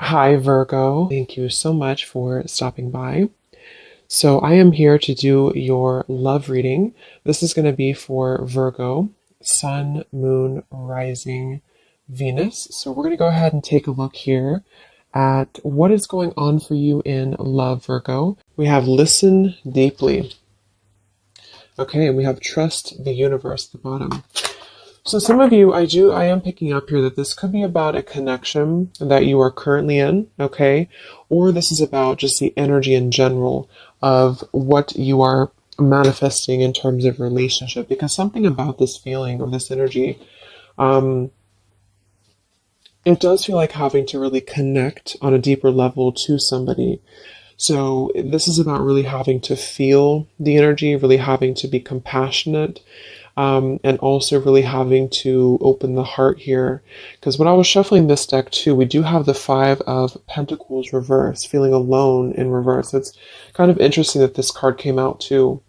Hi, Virgo. Thank you so much for stopping by. So, I am here to do your love reading. This is going to be for Virgo, Sun, Moon, Rising, Venus. So, we're going to go ahead and take a look here at what is going on for you in love, Virgo. We have listen deeply. Okay, and we have trust the universe at the bottom. So some of you, I am picking up here that this could be about a connection that you are currently in, okay? Or this is about just the energy in general of what you are manifesting in terms of relationship. Because something about this feeling or this energy, um, it does feel like having to really connect on a deeper level to somebody. So this is about really having to feel the energy, really having to be compassionate, and also really having to open the heart here. Because when I was shuffling this deck too, we do have the Five of Pentacles reverse, feeling alone in reverse. It's kind of interesting that this card came out too,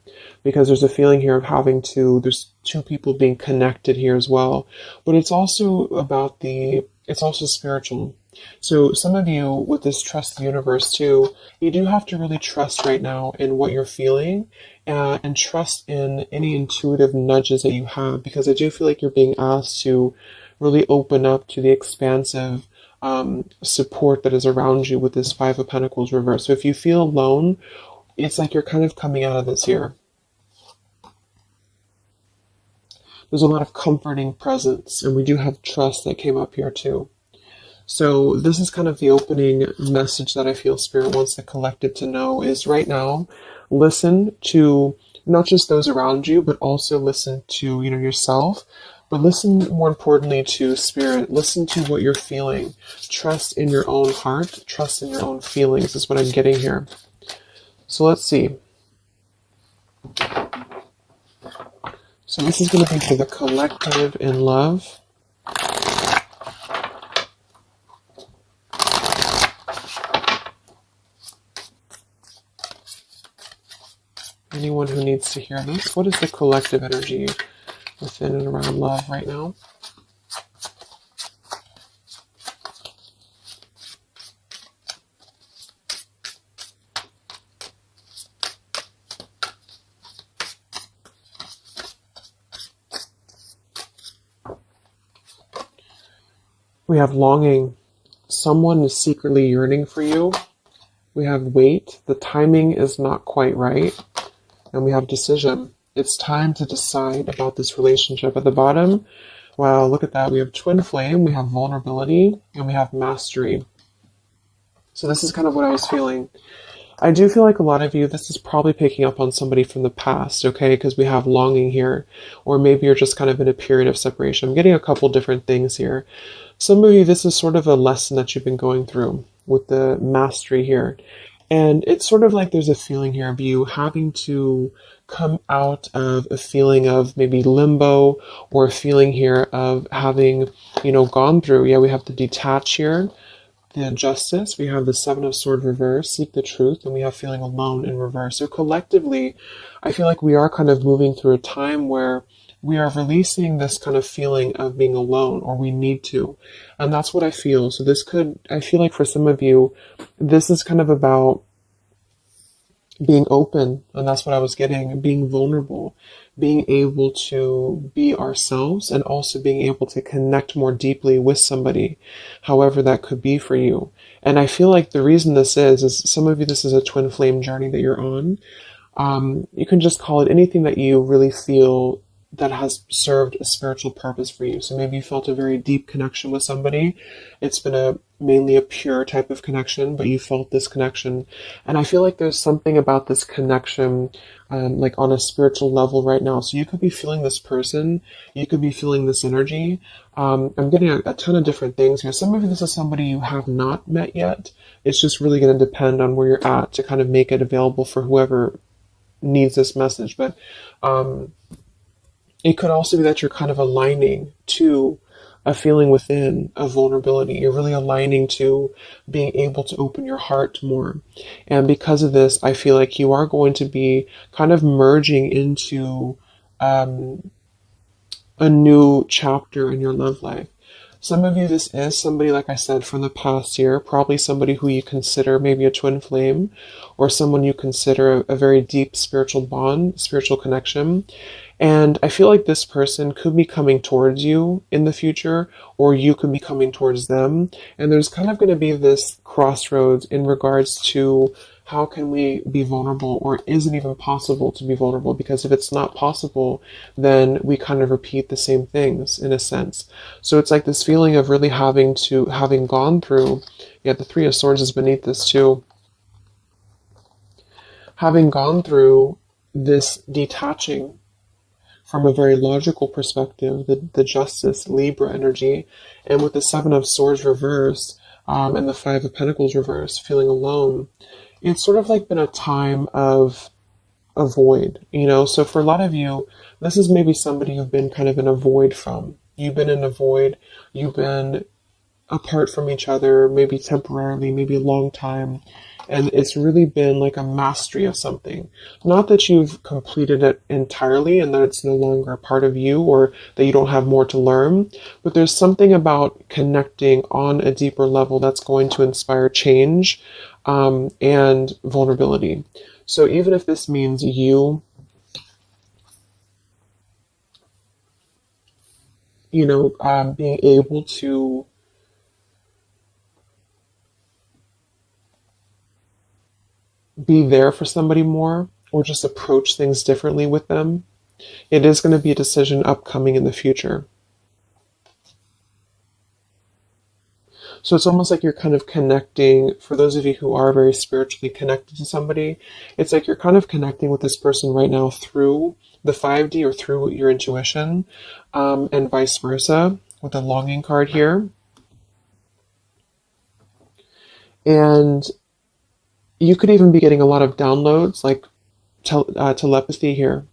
because there's a feeling here of having to, there's two people being connected here as well. But it's also about it's also spiritual. So some of you with this trust the universe too, you do have to really trust right now in what you're feeling, and trust in any intuitive nudges that you have, because I do feel like you're being asked to really open up to the expansive support that is around you with this Five of Pentacles reverse. So if you feel alone, it's like you're kind of coming out of this here. There's a lot of comforting presence, and we do have trust that came up here too. So this is kind of the opening message that I feel Spirit wants the collective to know is right now, listen to not just those around you, but also listen to, yourself, but listen more importantly to Spirit. Listen to what you're feeling. Trust in your own heart. Trust in your own feelings is what I'm getting here. So let's see. So this is going to be for the collective in love. Anyone who needs to hear this, what is the collective energy within and around love right now? We have longing. Someone is secretly yearning for you. We have wait. The timing is not quite right. And we have decision. It's time to decide about this relationship. At the bottom, wow, look at that. We have twin flame, we have vulnerability, and we have mastery. So this is kind of what I was feeling. I do feel like a lot of you, this is probably picking up on somebody from the past, okay? Because we have longing here. Or maybe you're just kind of in a period of separation. I'm getting a couple different things here. Some of you, this is sort of a lesson that you've been going through with the mastery here. And it's sort of like there's a feeling here of you having to come out of a feeling of maybe limbo, or a feeling here of having, gone through. Yeah, we have the detach here, the justice. We have the Seven of Swords reverse, seek the truth, and we have feeling alone in reverse. So collectively, I feel like we are kind of moving through a time where we are releasing this kind of feeling of being alone, or we need to. And that's what I feel. So I feel like for some of you, this is kind of about being open. And that's what I was getting, being vulnerable, being able to be ourselves, and also being able to connect more deeply with somebody, however that could be for you. And I feel like the reason this is some of you, this is a twin flame journey that you're on. You can just call it anything that you really feel that has served a spiritual purpose for you. So maybe you felt a very deep connection with somebody. It's been mainly a pure type of connection, but you felt this connection. And I feel like there's something about this connection, like on a spiritual level right now. So you could be feeling this person, you could be feeling this energy. I'm getting a ton of different things here. Some of you, this is somebody you have not met yet. It's just really going to depend on where you're at to kind of make it available for whoever needs this message. But, it could also be that you're kind of aligning to a feeling within of vulnerability. You're really aligning to being able to open your heart more. And because of this, I feel like you are going to be kind of merging into a new chapter in your love life. Some of you, this is somebody, like I said, from the past year, probably somebody who you consider maybe a twin flame, or someone you consider a very deep spiritual bond, spiritual connection. And I feel like this person could be coming towards you in the future, or you could be coming towards them. And there's kind of going to be this crossroads in regards to how can we be vulnerable, or is it even possible to be vulnerable? Because if it's not possible, then we kind of repeat the same things in a sense. So it's like this feeling of really having gone through, yeah, the Three of Swords is beneath this too. Having gone through this detaching from a very logical perspective, the Justice, Libra energy, and with the Seven of Swords reverse, and the Five of Pentacles reverse, feeling alone, it's sort of like been a time of a void, you know? So for a lot of you, this is maybe somebody you've been kind of in a void from. You've been in a void, you've been apart from each other, maybe temporarily, maybe a long time. And it's really been like a mastery of something. Not that you've completed it entirely and that it's no longer a part of you or that you don't have more to learn, but there's something about connecting on a deeper level that's going to inspire change, and vulnerability. So even if this means you being able to be there for somebody more, or just approach things differently with them, it is going to be a decision upcoming in the future. So it's almost like you're kind of connecting, for those of you who are very spiritually connected to somebody, it's like you're kind of connecting with this person right now through the 5D or through your intuition, and vice versa with the longing card here. And you could even be getting a lot of downloads, like telepathy here,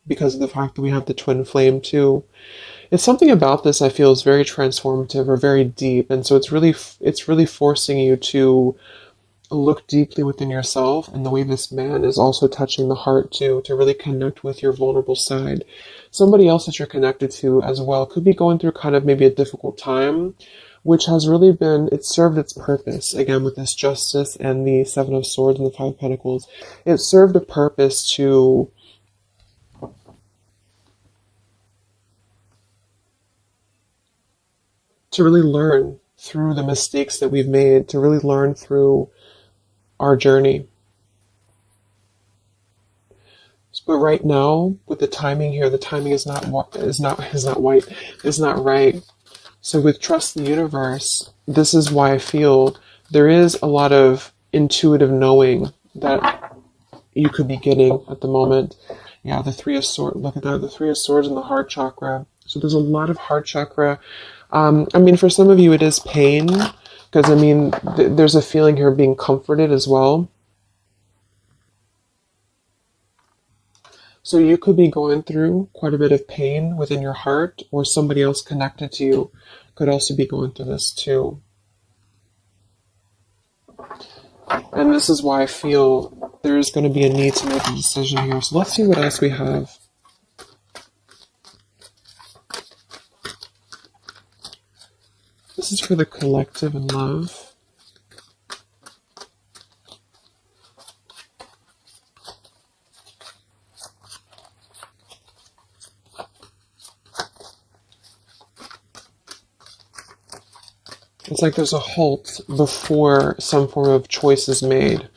because of the fact that we have the twin flame too. It's something about this I feel is very transformative or very deep, and so it's really forcing you to look deeply within yourself, and the way this man is also touching the heart too, to really connect with your vulnerable side. Somebody else that you're connected to as well could be going through kind of maybe a difficult time, which has really been, it served its purpose. Again, with this Justice and the Seven of Swords and the Five of Pentacles, it served a purpose to really learn through the mistakes that we've made, to really learn through our journey. But right now, with the timing here, the timing is not right. So with Trust the Universe, this is why I feel there is a lot of intuitive knowing that you could be getting at the moment. Yeah, the Three of Swords, look at that, the Three of Swords and the heart chakra. So there's a lot of heart chakra. For some of you it is pain, because there's a feeling here of being comforted as well. So you could be going through quite a bit of pain within your heart, or somebody else connected to you could also be going through this too. And this is why I feel there is going to be a need to make a decision here. So let's see what else we have. This is for the collective and love. It's like there's a halt before some form of choice is made.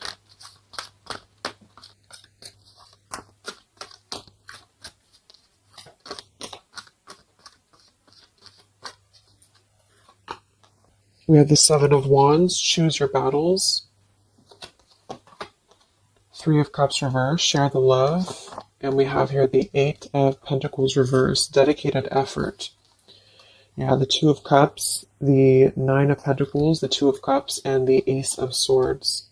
We have the Seven of Wands, choose your battles. Three of Cups reverse, share the love. And we have here the Eight of Pentacles reverse, dedicated effort. Yeah, the Two of Cups, the Nine of Pentacles, the Two of Cups, and the Ace of Swords.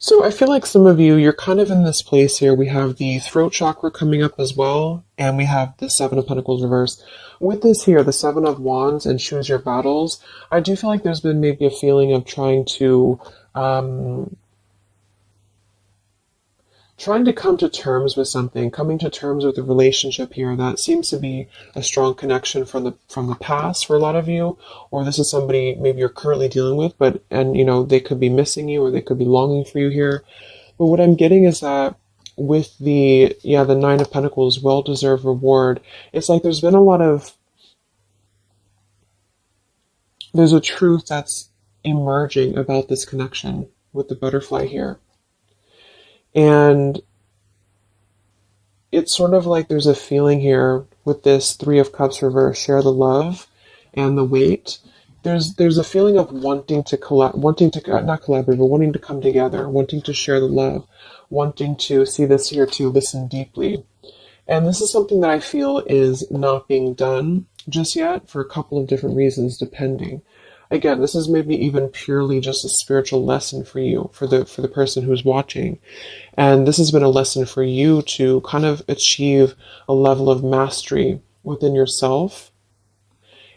So I feel like some of you, you're kind of in this place here. We have the throat chakra coming up as well, and we have the Seven of Pentacles reversed. With this here, the Seven of Wands and choose your battles, I do feel like there's been maybe a feeling of trying to come to terms with something, coming to terms with a relationship here that seems to be a strong connection from the past for a lot of you, or this is somebody maybe you're currently dealing with, and they could be missing you or they could be longing for you here. But what I'm getting is that with the Nine of Pentacles, well-deserved reward, it's like there's a truth that's emerging about this connection with the butterfly here. And it's sort of like there's a feeling here with this Three of Cups reverse, share the love and the weight. There's a feeling of wanting to not collaborate, but wanting to come together, wanting to share the love, wanting to see this here to listen deeply. And this is something that I feel is not being done just yet for a couple of different reasons, depending. Again, this is maybe even purely just a spiritual lesson for you, for the person who's watching. And this has been a lesson for you to kind of achieve a level of mastery within yourself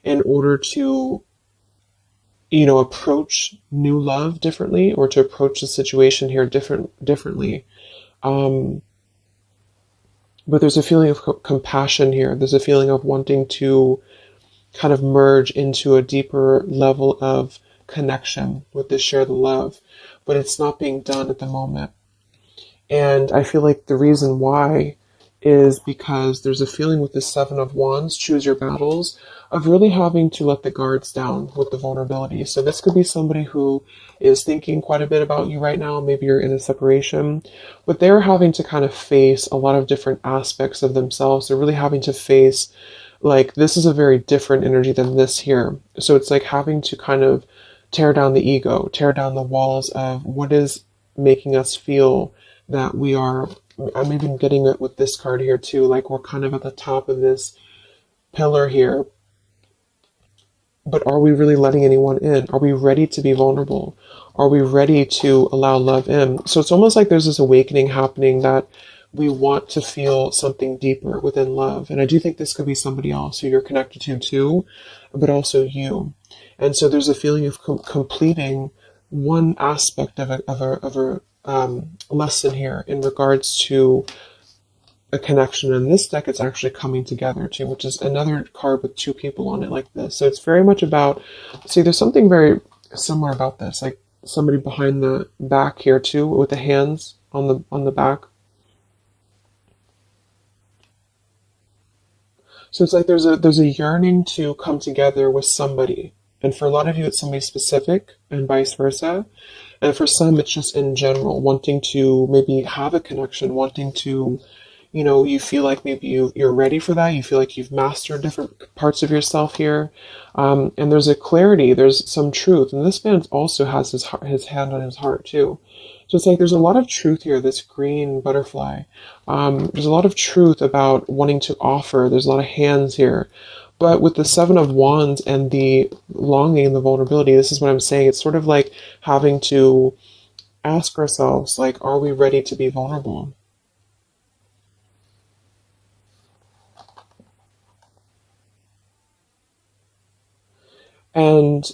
in order to, approach new love differently, or to approach the situation here differently. But there's a feeling of compassion here. There's a feeling of wanting to kind of merge into a deeper level of connection with this share the love, but it's not being done at the moment. And I feel like the reason why is because there's a feeling with the Seven of Wands, choose your battles, of really having to let the guards down with the vulnerability. So this could be somebody who is thinking quite a bit about you right now. Maybe you're in a separation, but they're having to kind of face a lot of different aspects of themselves. They're really having to face, like, this is a very different energy than this here. So it's like having to kind of tear down the ego, tear down the walls of what is making us feel that we are. I'm even getting it with this card here too, like we're kind of at the top of this pillar here. But are we really letting anyone in? Are we ready to be vulnerable? Are we ready to allow love in? So it's almost like there's this awakening happening that we want to feel something deeper within love. And I do think this could be somebody else who you're connected to too, but also you. And so there's a feeling of completing one aspect of a lesson here in regards to a connection. In this deck, it's actually coming together too, which is another card with two people on it like this. So it's very much about, see, there's something very similar about this, like somebody behind the back here too, with the hands on the back. So it's like there's a yearning to come together with somebody. And for a lot of you, it's somebody specific and vice versa. And for some, it's just in general, wanting to maybe have a connection, wanting to, you feel like maybe you're ready for that. You feel like you've mastered different parts of yourself here. And there's a clarity, there's some truth. And this man also has his hand on his heart too. So it's like there's a lot of truth here, this green butterfly. There's a lot of truth about wanting to offer. There's a lot of hands here. But with the Seven of Wands and the longing and the vulnerability, this is what I'm saying. It's sort of like having to ask ourselves, like, are we ready to be vulnerable? And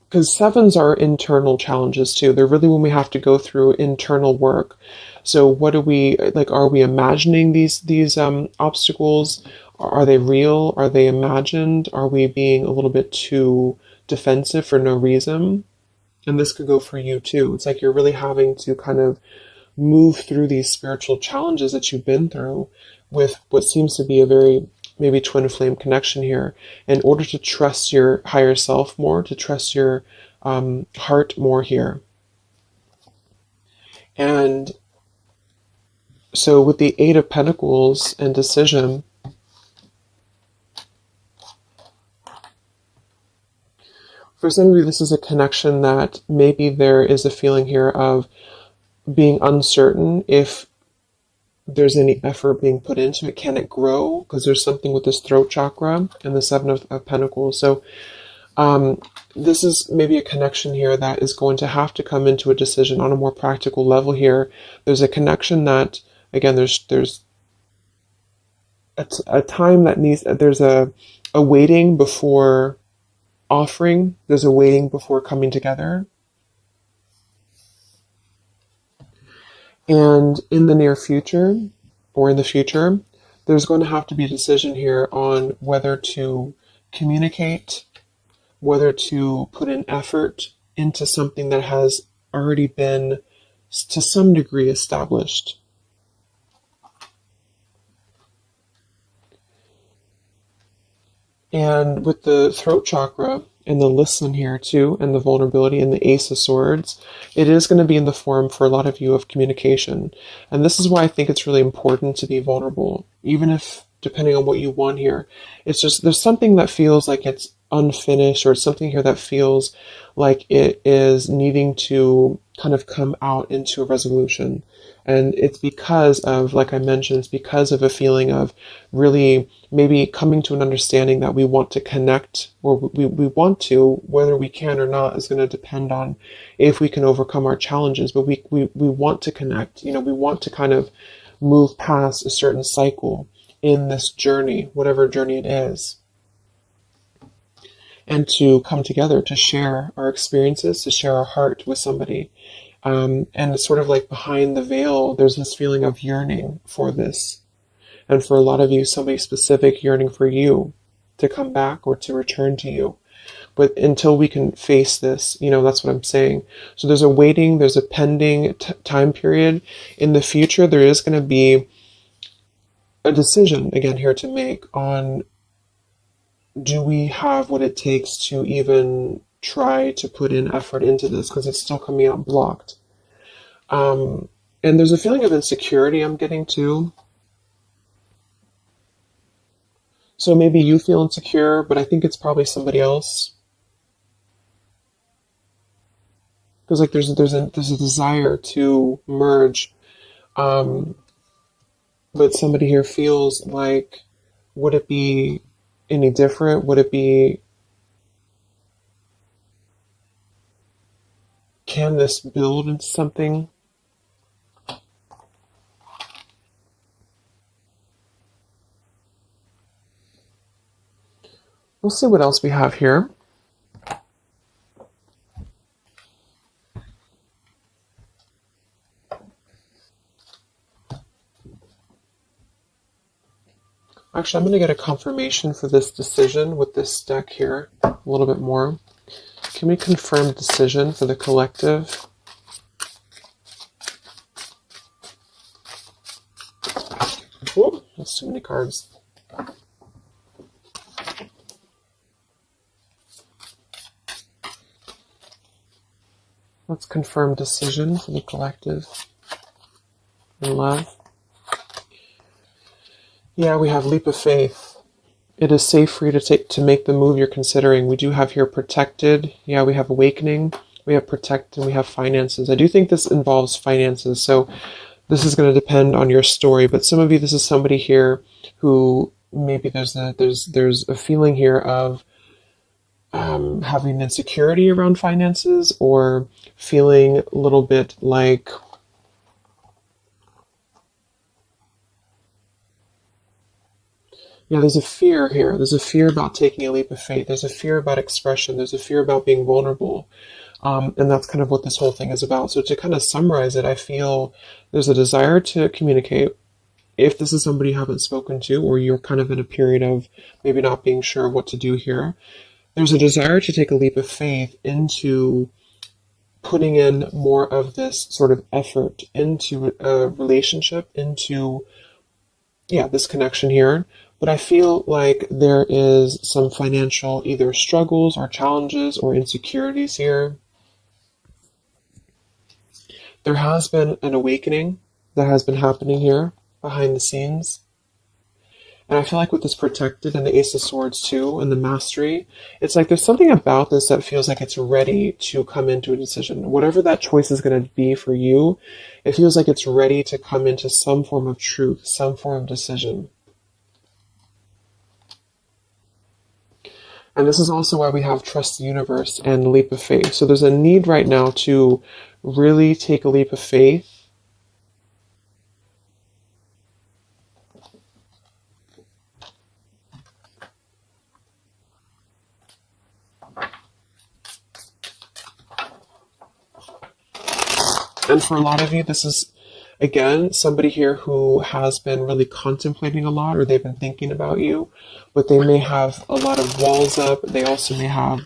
because sevens are internal challenges too. They're really when we have to go through internal work. So what do we, like, are we imagining these obstacles? Are they real? Are they imagined? Are we being a little bit too defensive for no reason? And this could go for you too. It's like you're really having to kind of move through these spiritual challenges that you've been through with what seems to be a very maybe twin flame connection here, in order to trust your higher self more, to trust your heart more here. And so with the Eight of Pentacles and decision, for some of you, this is a connection that maybe there is a feeling here of being uncertain if there's any effort being put into it. Can it grow? Because there's something with this throat chakra and the Seven of Pentacles. So This is maybe a connection here that is going to have to come into a decision on a more practical level here. There's a connection that, again, there's a time that needs, there's a waiting before offering, there's a waiting before coming together. And in the near future, or in the future, there's going to have to be a decision here on whether to communicate, whether to put in effort into something that has already been, to some degree, established. And with the throat chakra and the listen here too, and the vulnerability and the Ace of Swords, it is going to be in the form for a lot of you of communication. And this is why I think it's really important to be vulnerable, even if, depending on what you want here, it's just, there's something that feels like it's unfinished, or something here that feels like it is needing to kind of come out into a resolution. And it's because of, like I mentioned, it's because of a feeling of really maybe coming to an understanding that we want to connect, or we want to, whether we can or not is going to depend on if we can overcome our challenges. But we want to connect, we want to kind of move past a certain cycle in this journey, whatever journey it is, and to come together to share our experiences, to share our heart with somebody. And it's sort of like behind the veil, there's this feeling of yearning for this. And for a lot of you, somebody specific yearning for you to come back or to return to you. But until we can face this, that's what I'm saying. So there's a waiting, there's a pending time period. In the future, there is going to be a decision, again, here to make on, do we have what it takes to even try to put in effort into this, because it's still coming out blocked. And there's a feeling of insecurity I'm getting too. So maybe you feel insecure, but I think it's probably somebody else. Because like there's a desire to merge, but somebody here feels like, would it be any different? Would it be, can this build into something? We'll see what else we have here. Actually, I'm going to get a confirmation for this decision with this deck here a little bit more. Can we confirm decision for the collective? Oh, that's too many cards. Let's confirm decision for the collective in love. Yeah, we have leap of faith. It is safe for you to make the move you're considering. We do have here protected. Yeah, we have awakening. We have protect, and we have finances. I do think this involves finances, so this is going to depend on your story. But some of you, this is somebody here who maybe there's a feeling here of having insecurity around finances, or feeling a little bit like there's a fear here. There's a fear about taking a leap of faith. There's a fear about expression. There's a fear about being vulnerable. And that's kind of what this whole thing is about. So to kind of summarize it, I feel there's a desire to communicate. If this is somebody you haven't spoken to, or you're kind of in a period of maybe not being sure of what to do here, there's a desire to take a leap of faith into putting in more of this sort of effort into a relationship, into, this connection here. But I feel like there is some financial either struggles or challenges or insecurities here. There has been an awakening that has been happening here behind the scenes. And I feel like with this protected and the Ace of Swords too, and the mastery, it's like there's something about this that feels like it's ready to come into a decision. Whatever that choice is going to be for you, it feels like it's ready to come into some form of truth, some form of decision. And this is also why we have trust the universe and leap of faith. So there's a need right now to really take a leap of faith. And for a lot of you, this is, again, somebody here who has been really contemplating a lot, or they've been thinking about you, but they may have a lot of walls up. They also may have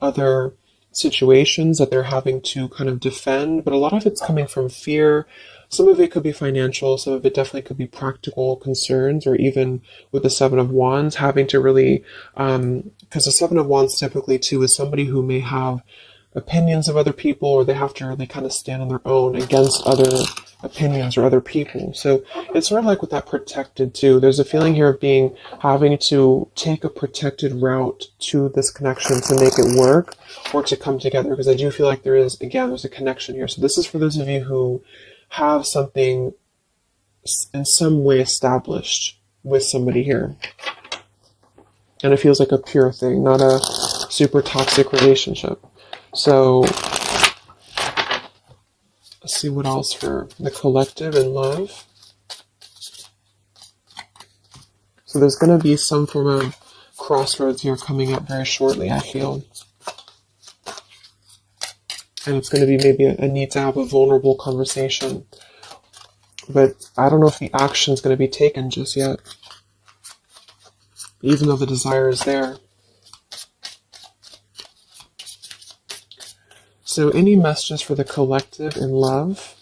other situations that they're having to kind of defend, but a lot of it's coming from fear. Some of it could be financial, some of it definitely could be practical concerns, or even with the Seven of Wands, having to really, because the Seven of Wands typically too is somebody who may have opinions of other people, or they have to really kind of stand on their own against other opinions or other people. So it's sort of like with that protected too. There's a feeling here of having to take a protected route to this connection to make it work or to come together, because I do feel like there's a connection here. So this is for those of you who have something in some way established with somebody here. And it feels like a pure thing, not a super toxic relationship. So let's see what else for the collective and love. So there's going to be some form of crossroads here coming up very shortly, I feel. And it's going to be maybe a need to have a vulnerable conversation. But I don't know if the action is going to be taken just yet, even though the desire is there. So any messages for the collective in love?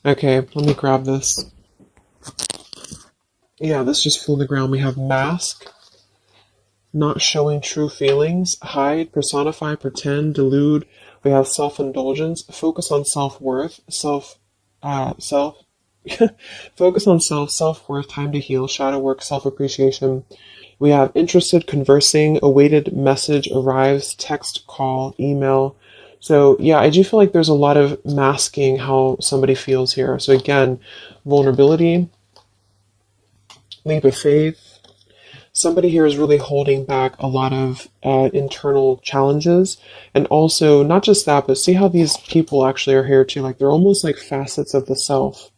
Okay, let me grab this. Yeah, this just flew on the ground. We have mask, not showing true feelings, hide, personify, pretend, delude. We have self-indulgence, focus on self-worth, focus on self-worth, time to heal, shadow work, self-appreciation. We have interested, conversing, awaited message arrives, text, call, email. So yeah, I do feel like there's a lot of masking how somebody feels here. So again, vulnerability, leap of faith. Somebody here is really holding back a lot of internal challenges. And also, not just that, but see how these people actually are here too. Like they're almost like facets of the self.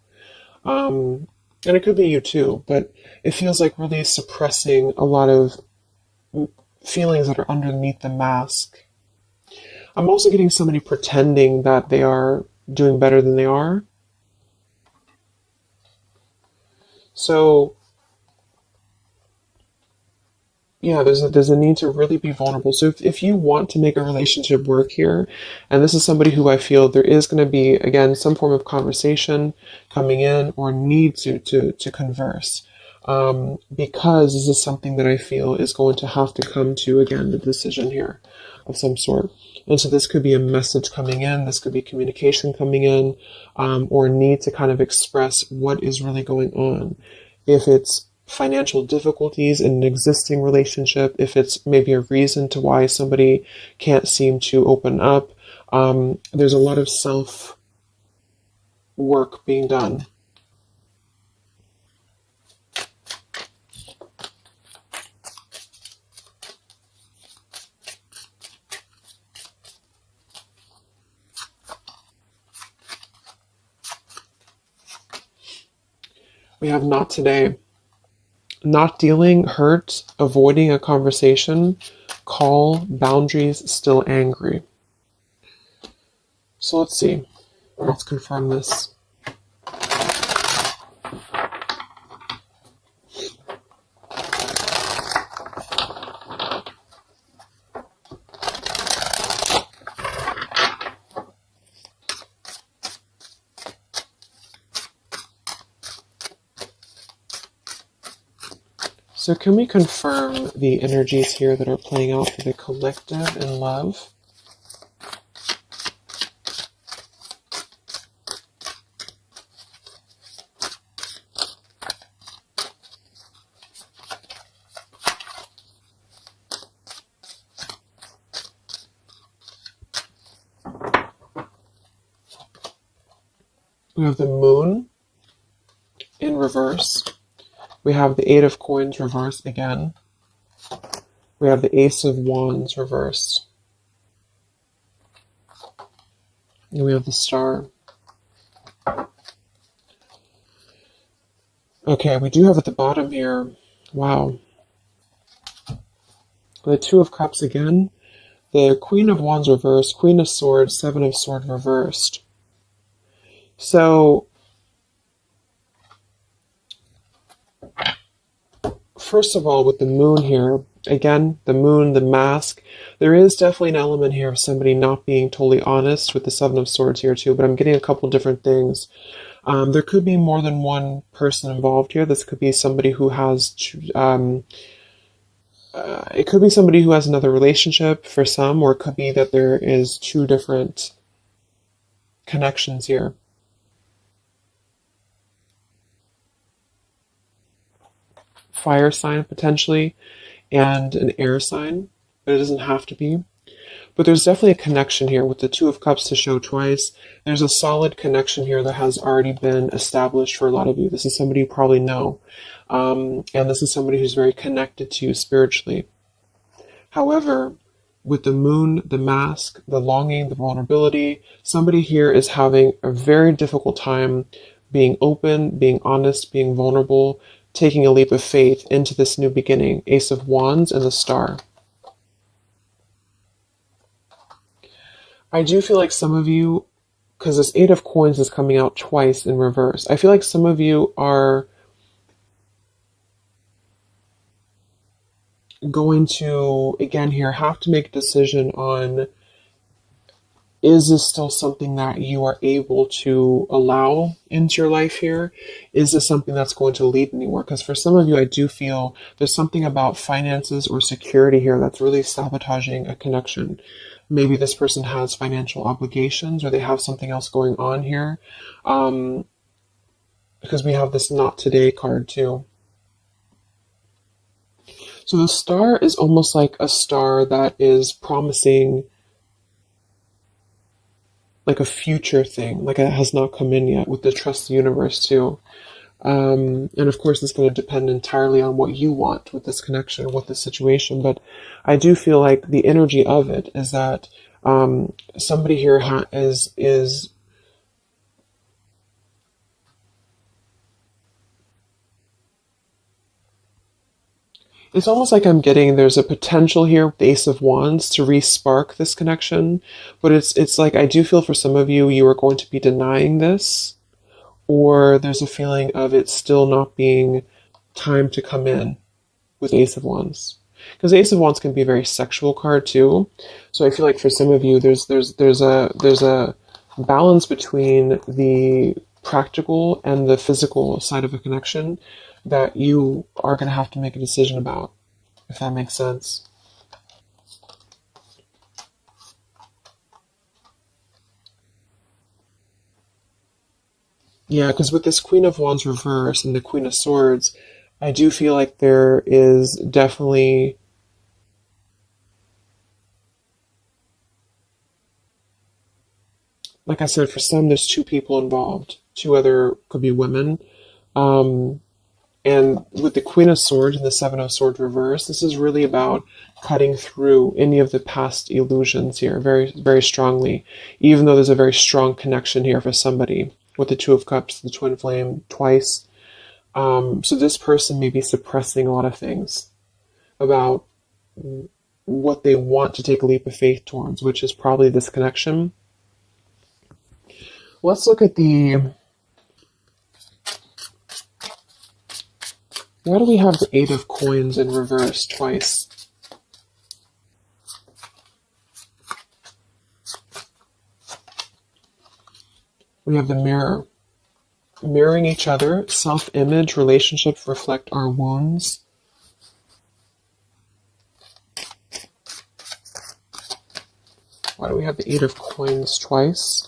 And it could be you too, but it feels like really suppressing a lot of feelings that are underneath the mask. I'm also getting somebody pretending that they are doing better than they are. So yeah, there's a need to really be vulnerable. So if you want to make a relationship work here, and this is somebody who I feel there is going to be, again, some form of conversation coming in or need to converse. Because this is something that I feel is going to have to come to, again, the decision here of some sort. And so this could be a message coming in, this could be communication coming in, or need to kind of express what is really going on. If it's financial difficulties in an existing relationship, if it's maybe a reason to why somebody can't seem to open up, there's a lot of self work being done. We have not today. Not dealing, hurt, avoiding a conversation, call, boundaries, still angry. So let's see. Let's confirm this. So can we confirm the energies here that are playing out for the collective in love? We have the moon in reverse. We have the Eight of Coins reversed again. We have the Ace of Wands reversed. And we have the Star. Okay, we do have at the bottom here, wow, the Two of Cups again, the Queen of Wands reversed, Queen of Swords, Seven of Swords reversed. So, first of all, with the Moon here, again, the Moon, the mask, there is definitely an element here of somebody not being totally honest with the Seven of Swords here too, but I'm getting a couple different things. There could be more than one person involved here. This could be somebody who has, it could be somebody who has another relationship for some, or it could be that there is two different connections here. Fire sign potentially, and an air sign, but it doesn't have to be. But there's definitely a connection here with the Two of Cups to show twice. There's a solid connection here that has already been established for a lot of you. This is somebody you probably know. And this is somebody who's very connected to you spiritually. However, with the Moon, the mask, the longing, the vulnerability, somebody here is having a very difficult time being open, being honest, being vulnerable, taking a leap of faith into this new beginning. Ace of Wands and the Star. I do feel like some of you, because this Eight of Coins is coming out twice in reverse, I feel like some of you are going to, again here, have to make a decision on, is this still something that you are able to allow into your life here? Is this something that's going to lead anywhere? Because for some of you, I do feel there's something about finances or security here that's really sabotaging a connection. Maybe this person has financial obligations, or they have something else going on here. Because we have this Not Today card too. So the Star is almost like a star that is promising like a future thing, like it has not come in yet, with the Trust the Universe too. And of course, it's going to depend entirely on what you want with this connection, with this situation. But I do feel like the energy of it is that somebody here is it's almost like I'm getting there's a potential here with the Ace of Wands to re-spark this connection. But it's like I do feel for some of you, you are going to be denying this, or there's a feeling of it still not being time to come in with Ace of Wands. Because Ace of Wands can be a very sexual card too. So I feel like for some of you, there's a balance between the practical and the physical side of a connection that you are going to have to make a decision about, if that makes sense. Yeah, because with this Queen of Wands reverse and the Queen of Swords, I do feel like there is definitely like I said, for some, there's two people involved. Two other could be women. And with the Queen of Swords and the Seven of Swords reverse, this is really about cutting through any of the past illusions here very, very strongly, even though there's a very strong connection here for somebody with the Two of Cups, the Twin Flame twice. So this person may be suppressing a lot of things about what they want to take a leap of faith towards, which is probably this connection. Let's look at the... Why do we have the Eight of Coins in reverse twice? We have the Mirror. Mirroring each other, self-image, relationships reflect our wounds. Why do we have the Eight of Coins twice?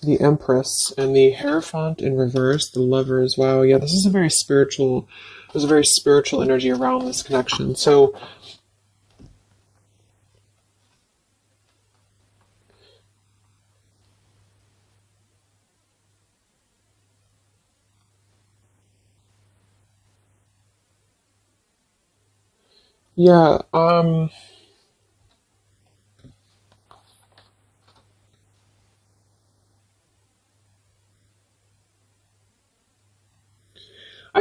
The Empress and the Hierophant in reverse, the Lovers. Wow, yeah, this is a very spiritual, there's a very spiritual energy around this connection. So, Yeah, I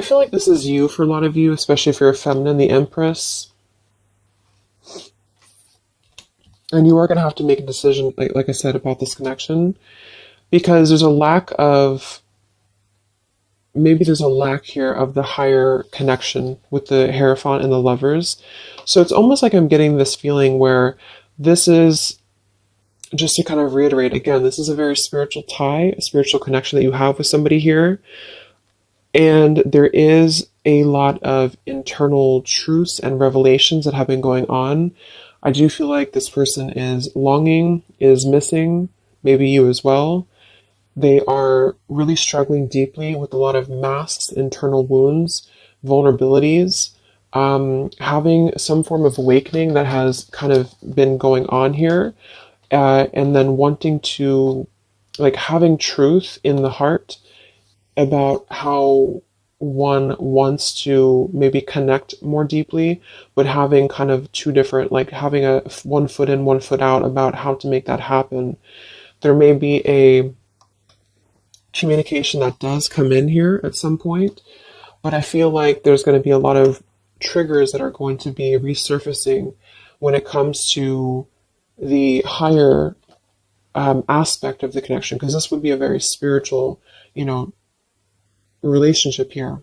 feel like this is you for a lot of you, especially if you're a feminine, the Empress. And you are going to have to make a decision, like I said, about this connection, because there's a lack of, maybe there's a lack here of the higher connection with the Hierophant and the lovers. So it's almost like I'm getting this feeling where this is, just to kind of reiterate again, this is a very spiritual tie, a spiritual connection that you have with somebody here. And there is a lot of internal truths and revelations that have been going on. I do feel like this person is longing, is missing, maybe you as well. They are really struggling deeply with a lot of masks, internal wounds, vulnerabilities, having some form of awakening that has kind of been going on here, and then wanting to, like, having truth in the heart about how one wants to maybe connect more deeply, but having kind of two different, like having a one foot in, one foot out about how to make that happen. There may be a communication that does come in here at some point, but I feel like there's going to be a lot of triggers that are going to be resurfacing when it comes to the higher aspect of the connection, because this would be a very spiritual, you know, relationship here.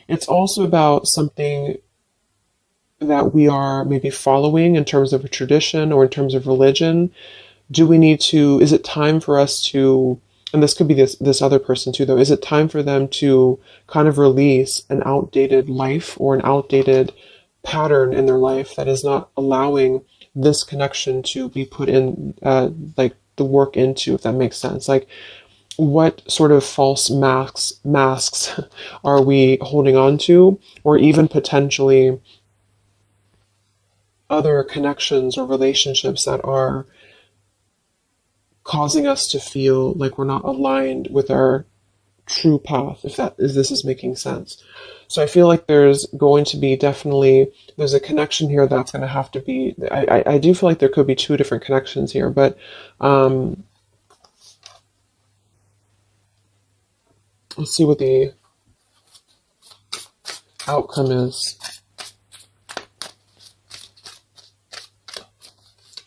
It's also about something that we are maybe following in terms of a tradition or in terms of religion. Do we need to, is it time for us to, and this could be this other person too though, is it time for them to kind of release an outdated life or an outdated pattern in their life that is not allowing this connection to be put in, like the work into, if that makes sense? Like, what sort of false masks are we holding on to, or even potentially other connections or relationships that are causing us to feel like we're not aligned with our true path, if this is making sense. So I feel like there's going to be definitely, there's a connection here that's going to have to be, I do feel like there could be two different connections here, but let's see what the outcome is.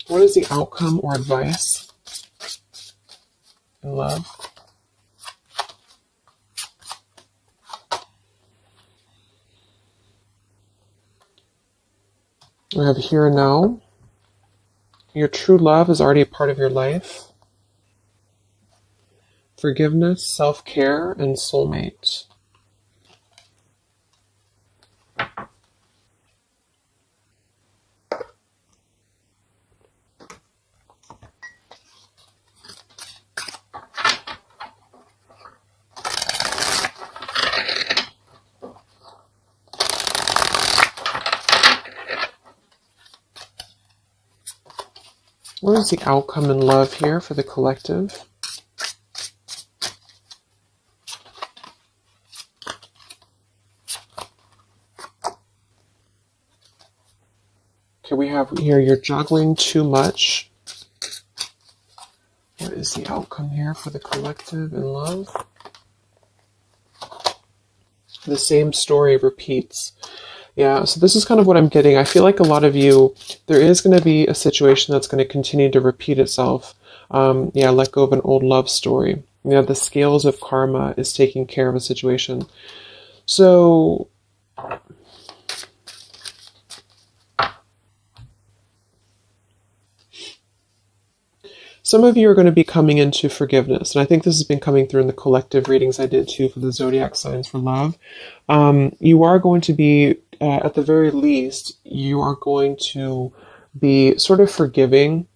What is the outcome or advice in love? We have here and now. Your true love is already a part of your life. Forgiveness, self-care, and soulmate. What is the outcome in love here for the collective? Okay, we have here, you're juggling too much. What is the outcome here for the collective in love? The same story repeats. Yeah, so this is kind of what I'm getting. I feel like a lot of you, there is going to be a situation that's going to continue to repeat itself. Yeah, let go of an old love story. Yeah, the scales of karma is taking care of a situation. So some of you are going to be coming into forgiveness, and I think this has been coming through in the collective readings I did too for the zodiac signs for love. You are going to be, at the very least, you are going to be sort of forgiving,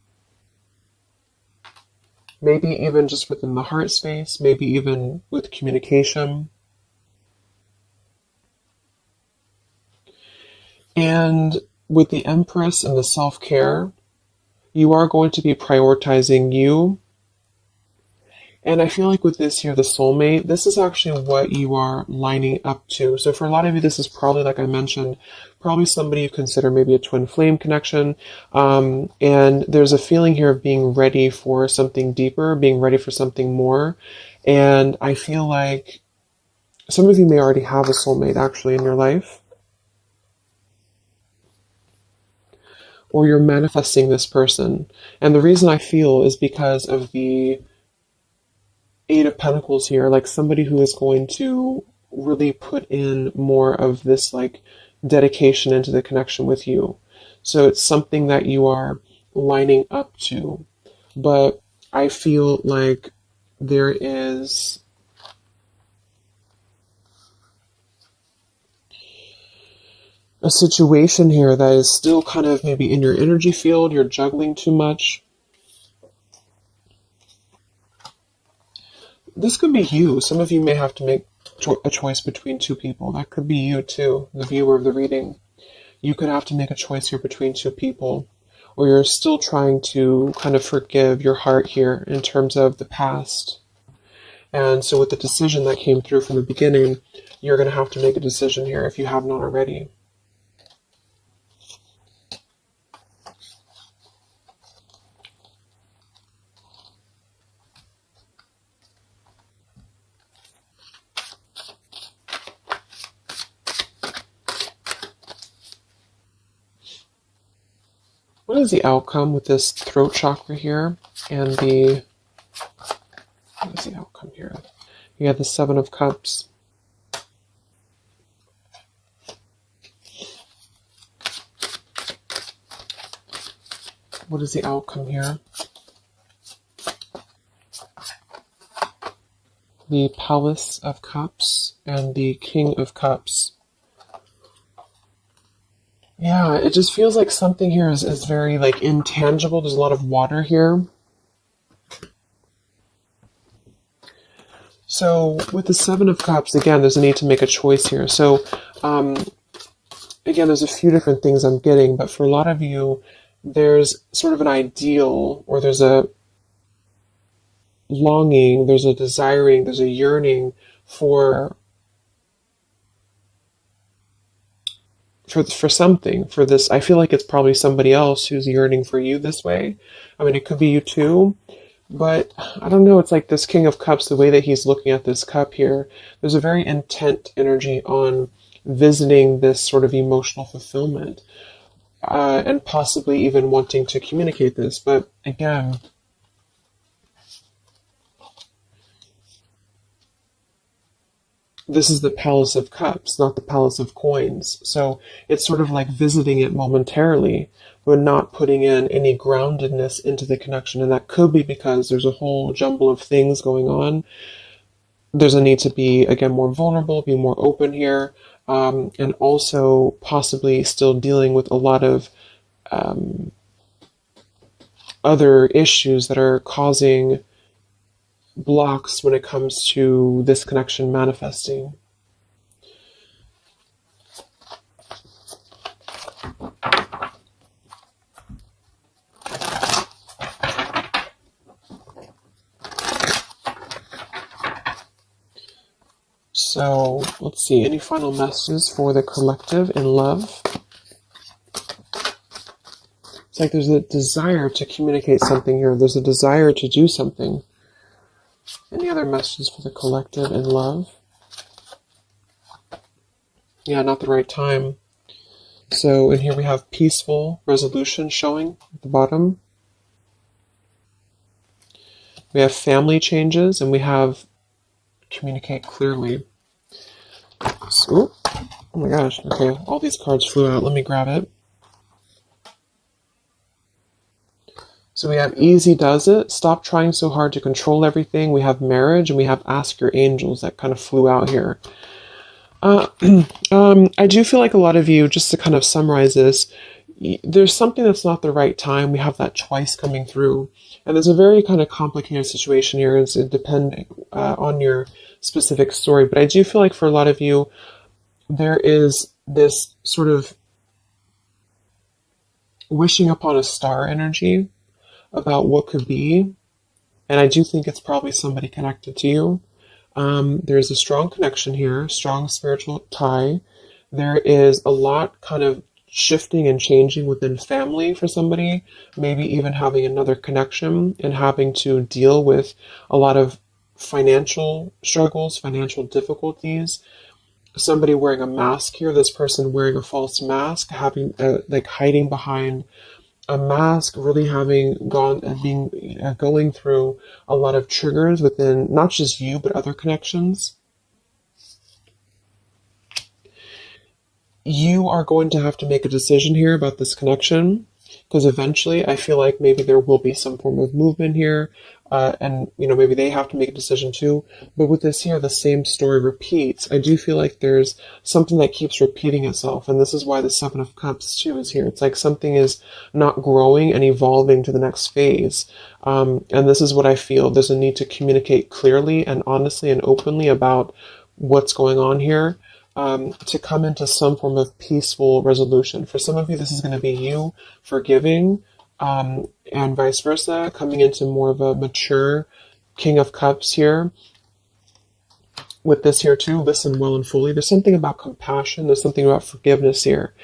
maybe even just within the heart space, maybe even with communication. And with the Empress and the self-care, you are going to be prioritizing you And I feel like with this here, the soulmate, this is actually what you are lining up to. So for a lot of you, this is probably, like I mentioned, probably somebody you consider maybe a twin flame connection. And there's a feeling here of being ready for something deeper, being ready for something more. And I feel like some of you may already have a soulmate actually in your life. Or you're manifesting this person. And the reason I feel is because of the Eight of Pentacles here, like somebody who is going to really put in more of this like dedication into the connection with you. So it's something that you are lining up to. But I feel like there is a situation here that is still kind of maybe in your energy field, you're juggling too much. This could be you. Some of you may have to make a choice between two people. That could be you too, the viewer of the reading. You could have to make a choice here between two people, or you're still trying to kind of forgive your heart here in terms of the past. And so with the decision that came through from the beginning, you're going to have to make a decision here if you have not already. What is the outcome with this throat chakra here and the, what is the outcome here? You have the Seven of Cups. What is the outcome here? The Palace of Cups and the King of Cups. Yeah, it just feels like something here is very like intangible. There's a lot of water here. So with the Seven of Cups, again, there's a need to make a choice here. So again, there's a few different things I'm getting, but for a lot of you, there's sort of an ideal, or there's a longing, there's a desiring, there's a yearning for something, for this. I feel like it's probably somebody else who's yearning for you this way. I mean, it could be you too, but I don't know. It's like this King of Cups, the way that he's looking at this cup here, there's a very intent energy on visiting this sort of emotional fulfillment, and possibly even wanting to communicate this. But again, this is the Palace of Cups, not the Palace of Coins. So it's sort of like visiting it momentarily, but not putting in any groundedness into the connection. And that could be because there's a whole jumble of things going on. There's a need to be, again, more vulnerable, be more open here, and also possibly still dealing with a lot of other issues that are causing blocks when it comes to this connection manifesting. So let's see, any final messages for the collective in love? It's like there's a desire to communicate something here. There's a desire to do something. Any other messages for the collective in love? Yeah, not the right time. So in here we have peaceful resolution showing at the bottom. We have family changes, and we have communicate clearly. So, oh my gosh, okay, all these cards flew out. Let me grab it. So we have easy does it, stop trying so hard to control everything. We have marriage, and we have ask your angels that kind of flew out here. I do feel like a lot of you, just to kind of summarize this, there's something that's not the right time. We have that twice coming through. And there's a very kind of complicated situation here. It's depending on your specific story. But I do feel like for a lot of you, there is this sort of wishing upon a star energy about what could be. And I do think it's probably somebody connected to you. There's a strong connection here, strong spiritual tie. There is a lot kind of shifting and changing within family for somebody, maybe even having another connection and having to deal with a lot of financial struggles, financial difficulties. Somebody wearing a mask here, this person wearing a false mask, having like hiding behind a mask, really having gone and being going through a lot of triggers within not just you but other connections. You are going to have to make a decision here about this connection, because eventually I feel like maybe there will be some form of movement here, and maybe they have to make a decision too. But with this here, the same story repeats. I do feel like there's something that keeps repeating itself, and this is why the Seven of Cups too is here. It's like something is not growing and evolving to the next phase, and this is what I feel. There's a need to communicate clearly and honestly and openly about what's going on here, to come into some form of peaceful resolution. For some of you, this is going to be you forgiving, and vice versa, coming into more of a mature King of Cups here. With this here too, listen well and fully. There's something about compassion. There's something about forgiveness here.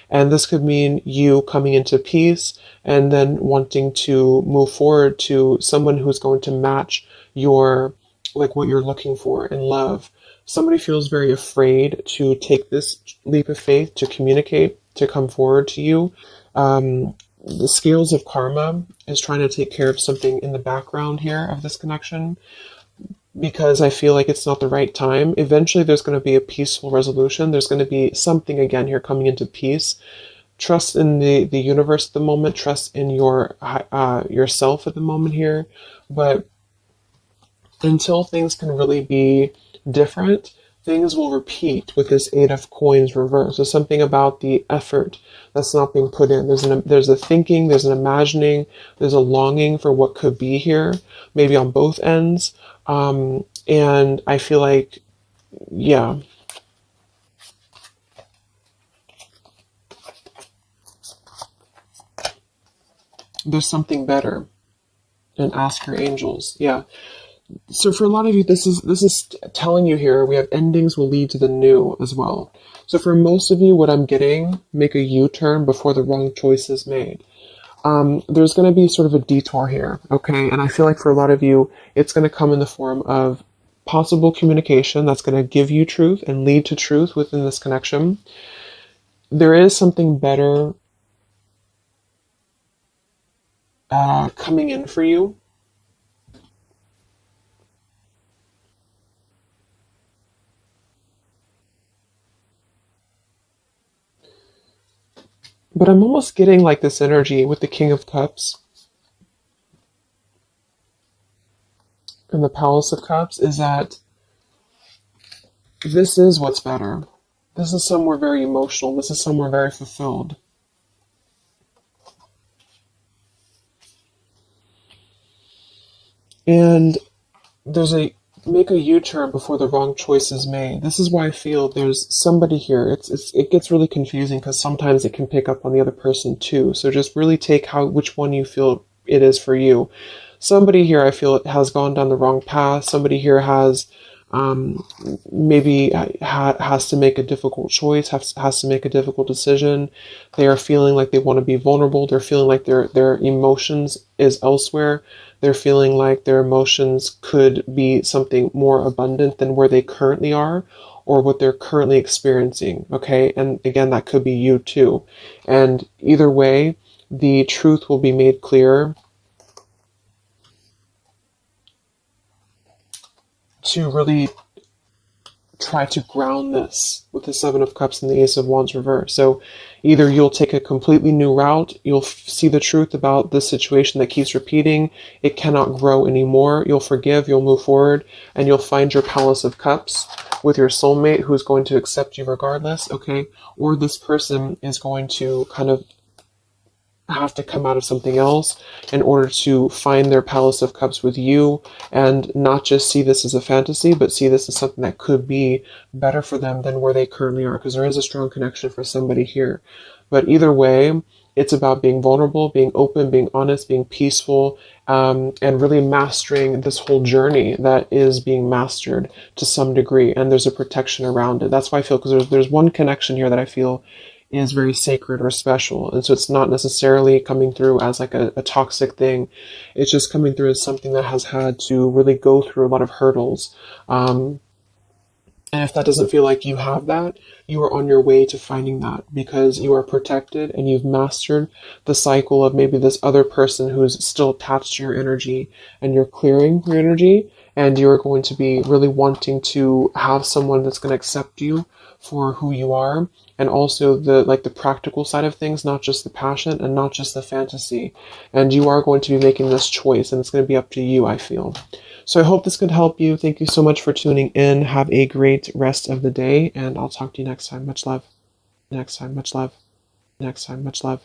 And this could mean you coming into peace and then wanting to move forward to someone who's going to match your, like what you're looking for in love. Somebody feels very afraid to take this leap of faith, to communicate, to come forward to you. The scales of karma is trying to take care of something in the background here of this connection, because I feel like it's not the right time. Eventually there's going to be a peaceful resolution. There's going to be something again here coming into peace. Trust in the universe at the moment. Trust in yourself at the moment here. But until things can really be different, things will repeat with this Eight of Coins reverse. There's something about the effort that's not being put in. There's a thinking, there's an imagining, there's a longing for what could be here, maybe on both ends. And I feel like, yeah, there's something better. And ask your angels. Yeah. So for a lot of you, this is telling you here, we have endings will lead to the new as well. So for most of you, what I'm getting, make a U-turn before the wrong choice is made. There's going to be sort of a detour here, okay? And I feel like for a lot of you, it's going to come in the form of possible communication that's going to give you truth and lead to truth within this connection. There is something better coming in for you. But I'm almost getting like this energy with the King of Cups and the Palace of Cups is that this is what's better. This is somewhere very emotional. This is somewhere very fulfilled. And there's make a U-turn before the wrong choice is made. This is why I feel there's somebody here. It gets really confusing because sometimes it can pick up on the other person too. So just really take which one you feel it is for you. Somebody here I feel has gone down the wrong path. Somebody here has maybe has to make a difficult choice, has to make a difficult decision. They are feeling like they want to be vulnerable. They're feeling like their emotions is elsewhere. They're feeling like their emotions could be something more abundant than where they currently are or what they're currently experiencing, okay? And again, that could be you too. And either way, the truth will be made clear to really try to ground this with the Seven of Cups and the Ace of Wands reverse. So either you'll take a completely new route, you'll see the truth about the situation that keeps repeating, it cannot grow anymore, you'll forgive, you'll move forward, and you'll find your Palace of Cups with your soulmate who's going to accept you regardless, okay? Or this person is going to kind of have to come out of something else in order to find their Palace of Cups with you and not just see this as a fantasy, but see this as something that could be better for them than where they currently are, because there is a strong connection for somebody here. But either way, It's about being vulnerable, being open, being honest, being peaceful, and really mastering this whole journey that is being mastered to some degree. And there's a protection around it. That's why I feel, because there's one connection here that I feel is very sacred or special. And so it's not necessarily coming through as like a toxic thing. It's just coming through as something that has had to really go through a lot of hurdles. And if that doesn't feel like you have that, you are on your way to finding that, because you are protected and you've mastered the cycle of maybe this other person who's still attached to your energy, and you're clearing your energy, and you're going to be really wanting to have someone that's going to accept you for who you are, and also the practical side of things, not just the passion and not just the fantasy. And you are going to be making this choice, and it's going to be up to you, I feel. So I hope this could help you. Thank you so much for tuning in. Have a great rest of the day, and I'll talk to you next time. Much love. Next time. Much love. Next time. Much love.